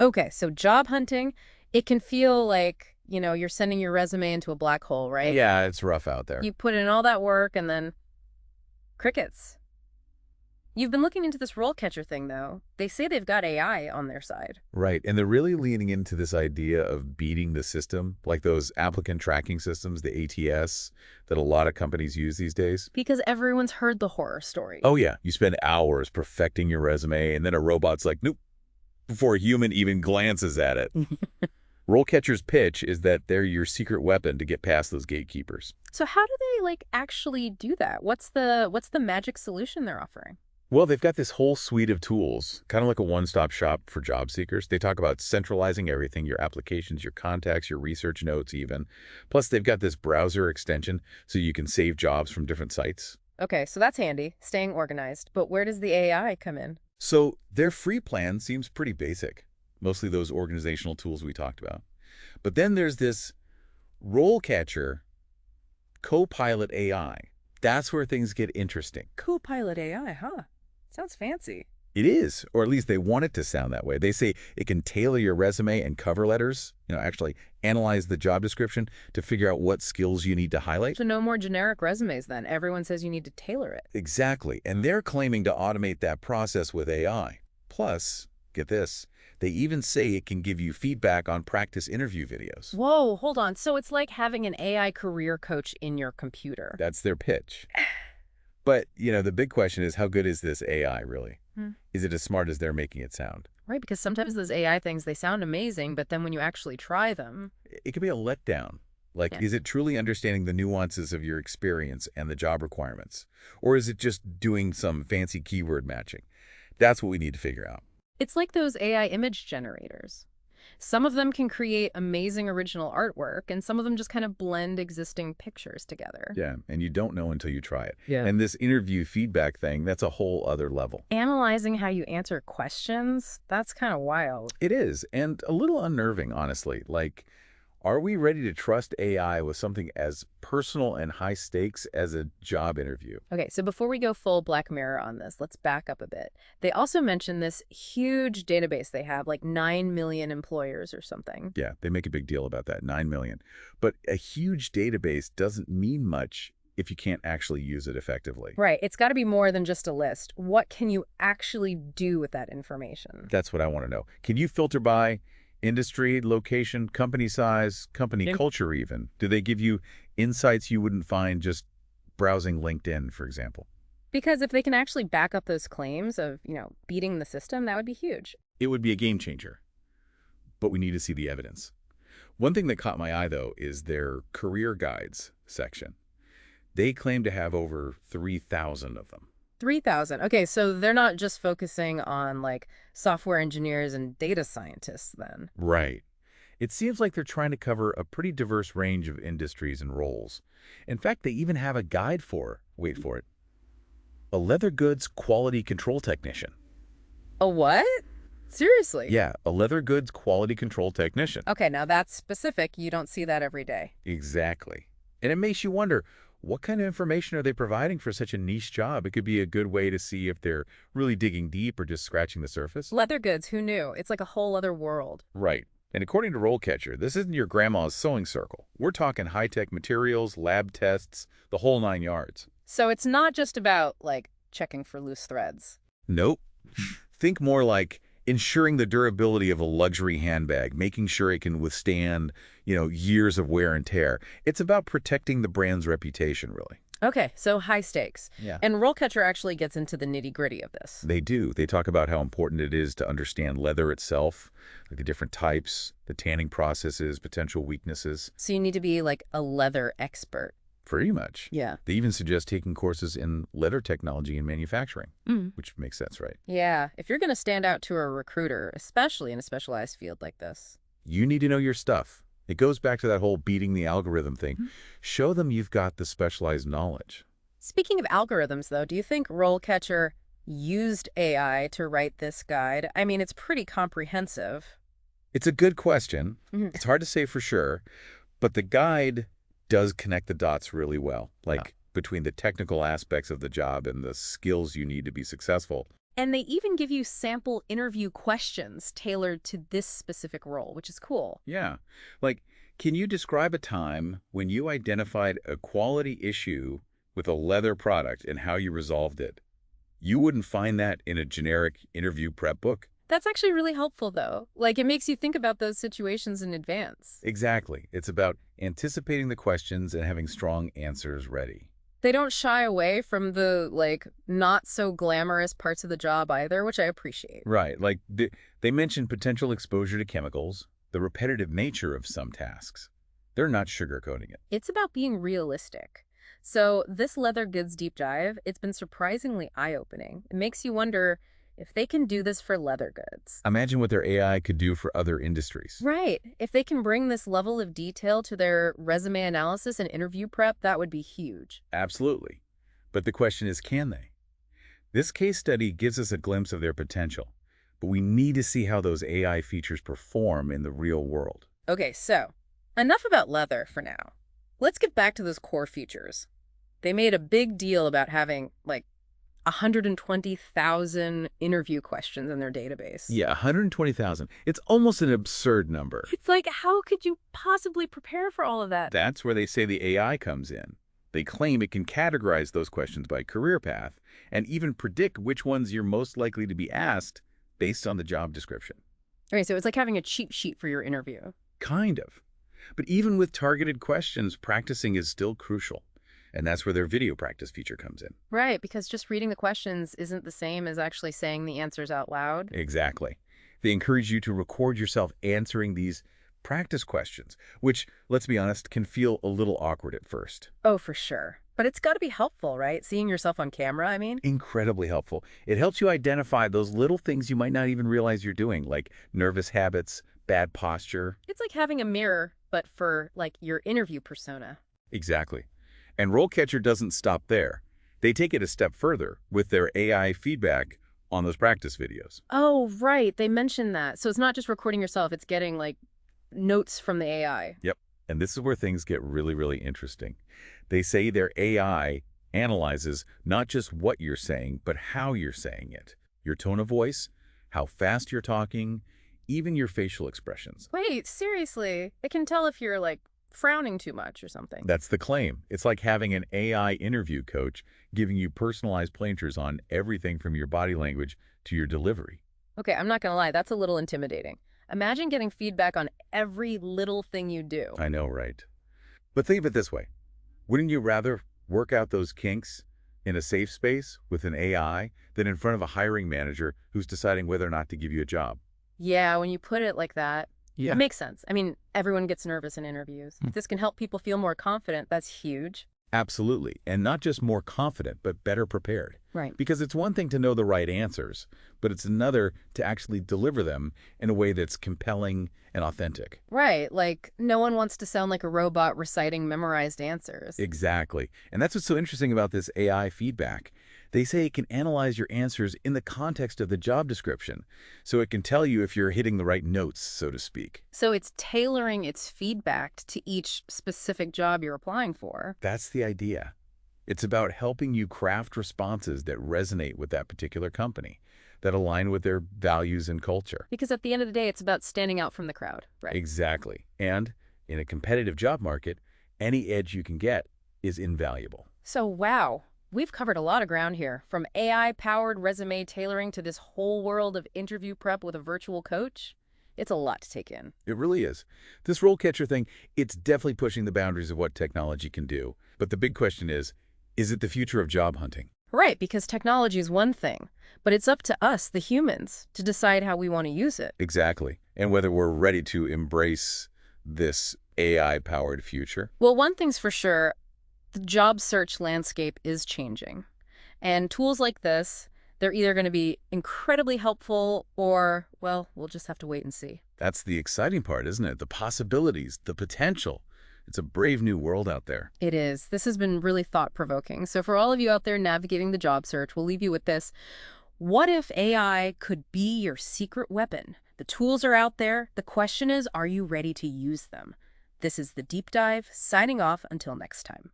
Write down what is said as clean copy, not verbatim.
Okay, so job hunting, it can feel like, you're sending your resume into a black hole, right? Yeah, it's rough out there. You put in all that work and then crickets. You've been looking into this role catcher thing, though. They say they've got AI on their side. Right. And they're really leaning into this idea of beating the system, like those applicant tracking systems, the ATS, that a lot of companies use these days. Because everyone's heard the horror stories. Oh, yeah. You spend hours perfecting your resume, and then a robot's like, nope, before a human even glances at it. RoleCatcher's pitch is that they're your secret weapon to get past those gatekeepers. So how do they actually do that? What's the magic solution they're offering? Well, they've got this whole suite of tools, kind of like a one-stop shop for job seekers. They talk about centralizing everything, your applications, your contacts, your research notes even. Plus, they've got this browser extension so you can save jobs from different sites. Okay, so that's handy, staying organized. But where does the AI come in? So their free plan seems pretty basic, mostly those organizational tools we talked about. But then there's this RoleCatcher Copilot AI. That's where things get interesting. Copilot AI, huh? Sounds fancy. It is, or at least they want it to sound that way. They say it can tailor your resume and cover letters, actually analyze the job description to figure out what skills you need to highlight. So no more generic resumes then. Everyone says you need to tailor it. Exactly, and they're claiming to automate that process with AI. Plus, get this, they even say it can give you feedback on practice interview videos. Whoa, hold on. So it's like having an AI career coach in your computer. That's their pitch. But, the big question is, how good is this AI really? Hmm. Is it as smart as they're making it sound? Right, because sometimes those AI things, they sound amazing, but then when you actually try them... It could be a letdown. Like, Yeah. is it truly understanding the nuances of your experience and the job requirements? Or is it just doing some fancy keyword matching? That's what we need to figure out. It's like those AI image generators. Some of them can create amazing original artwork, and some of them just kind of blend existing pictures together. Yeah, and you don't know until you try it. Yeah. And this interview feedback thing, that's a whole other level. Analyzing how you answer questions, that's kind of wild. It is, and a little unnerving, honestly. Like, are we ready to trust AI with something as personal and high stakes as a job interview? Okay, so before we go full Black Mirror on this, let's back up a bit. They also mentioned this huge database they have, like 9 million employers or something. Yeah, they make a big deal about that, 9 million. But a huge database doesn't mean much if you can't actually use it effectively. Right, it's got to be more than just a list. What can you actually do with that information? That's what I want to know. Can you filter by industry, location, company size, company culture even? Do they give you insights you wouldn't find just browsing LinkedIn, for example? Because if they can actually back up those claims of, beating the system, that would be huge. It would be a game changer, but we need to see the evidence. One thing that caught my eye, though, is their career guides section. They claim to have over 3,000 of them. 3,000. Okay, so they're not just focusing on software engineers and data scientists then. Right. It seems like they're trying to cover a pretty diverse range of industries and roles. In fact, they even have a guide for, wait for it, a leather goods quality control technician. A what? Seriously? Yeah, a leather goods quality control technician. Okay, now that's specific. You don't see that every day. Exactly. And it makes you wonder, what kind of information are they providing for such a niche job? It could be a good way to see if they're really digging deep or just scratching the surface. Leather goods, who knew? It's like a whole other world. Right. And according to RoleCatcher, this isn't your grandma's sewing circle. We're talking high-tech materials, lab tests, the whole 9 yards. So it's not just about, checking for loose threads. Nope. Think more like ensuring the durability of a luxury handbag, making sure it can withstand, years of wear and tear. It's about protecting the brand's reputation, really. Okay, so high stakes. Yeah. And RoleCatcher actually gets into the nitty-gritty of this. They do. They talk about how important it is to understand leather itself, like the different types, the tanning processes, potential weaknesses. So you need to be a leather expert. Pretty much. Yeah. They even suggest taking courses in leather technology and manufacturing, which makes sense, right? Yeah, if you're going to stand out to a recruiter, especially in a specialized field like this. You need to know your stuff. It goes back to that whole beating the algorithm thing. Show them you've got the specialized knowledge. Speaking of algorithms, though, do you think RoleCatcher used AI to write this guide? I mean, it's pretty comprehensive. It's a good question. It's hard to say for sure, but the guide does connect the dots really well, between the technical aspects of the job and the skills you need to be successful. And they even give you sample interview questions tailored to this specific role, which is cool. Yeah. Like, can you describe a time when you identified a quality issue with a leather product and how you resolved it? You wouldn't find that in a generic interview prep book. That's actually really helpful, though. Like, it makes you think about those situations in advance. Exactly. It's about anticipating the questions and having strong answers ready. They don't shy away from the, like, not so glamorous parts of the job either, which I appreciate. Right. Like, they mention potential exposure to chemicals, the repetitive nature of some tasks. They're not sugarcoating it. It's about being realistic. So this leather goods deep dive, it's been surprisingly eye-opening. It makes you wonder if they can do this for leather goods. Imagine what their AI could do for other industries. Right. If they can bring this level of detail to their resume analysis and interview prep, that would be huge. Absolutely. But the question is, can they? This case study gives us a glimpse of their potential, but we need to see how those AI features perform in the real world. Okay, so enough about leather for now. Let's get back to those core features. They made a big deal about having, like, 120,000 interview questions in their database. Yeah, 120,000. It's almost an absurd number. It's like, how could you possibly prepare for all of that? That's where they say the AI comes in. They claim it can categorize those questions by career path and even predict which ones you're most likely to be asked based on the job description. Okay, so it's like having a cheat sheet for your interview. Kind of. But even with targeted questions, practicing is still crucial. And that's where their video practice feature comes in. Right, because just reading the questions isn't the same as actually saying the answers out loud. Exactly. They encourage you to record yourself answering these practice questions, which, let's be honest, can feel a little awkward at first. Oh, for sure. But it's got to be helpful, right? Seeing yourself on camera, I mean. Incredibly helpful. It helps you identify those little things you might not even realize you're doing, like nervous habits, bad posture. It's like having a mirror, but for, like, your interview persona. Exactly. And RoleCatcher doesn't stop there. They take it a step further with their AI feedback on those practice videos. Oh, right. They mentioned that. So it's not just recording yourself, it's getting, like, notes from the AI. Yep. And this is where things get really, really interesting. They say their AI analyzes not just what you're saying, but how you're saying it. Your tone of voice, how fast you're talking, even your facial expressions. Wait, seriously? It can tell if you're, like, frowning too much or something. That's the claim. It's like having an AI interview coach giving you personalized pointers on everything from your body language to your delivery. Okay, I'm not gonna lie, that's a little intimidating. Imagine getting feedback on every little thing you do. I know, right? But think of it this way. Wouldn't you rather work out those kinks in a safe space with an AI than in front of a hiring manager who's deciding whether or not to give you a job? Yeah, when you put it like that, Yeah. it makes sense. I mean, everyone gets nervous in interviews. Hmm. If this can help people feel more confident, that's huge. Absolutely. And not just more confident, but better prepared. Right. Because it's one thing to know the right answers, but it's another to actually deliver them in a way that's compelling and authentic. Right, like no one wants to sound like a robot reciting memorized answers. Exactly. And that's what's so interesting about this AI feedback. They say it can analyze your answers in the context of the job description, so it can tell you if you're hitting the right notes, so to speak. So it's tailoring its feedback to each specific job you're applying for. That's the idea. It's about helping you craft responses that resonate with that particular company, that align with their values and culture. Because at the end of the day, it's about standing out from the crowd. Right. Exactly. And in a competitive job market, any edge you can get is invaluable. So, wow. We've covered a lot of ground here, from AI-powered resume tailoring to this whole world of interview prep with a virtual coach. It's a lot to take in. It really is. This RoleCatcher thing, it's definitely pushing the boundaries of what technology can do. But the big question is it the future of job hunting? Right, because technology is one thing, but it's up to us, the humans, to decide how we want to use it. Exactly. And whether we're ready to embrace this AI-powered future. Well, one thing's for sure, the job search landscape is changing. And tools like this, they're either going to be incredibly helpful or, well, we'll just have to wait and see. That's the exciting part, isn't it? The possibilities, the potential. It's a brave new world out there. It is. This has been really thought-provoking. So for all of you out there navigating the job search, we'll leave you with this. What if AI could be your secret weapon? The tools are out there. The question is, are you ready to use them? This is The Deep Dive, signing off until next time.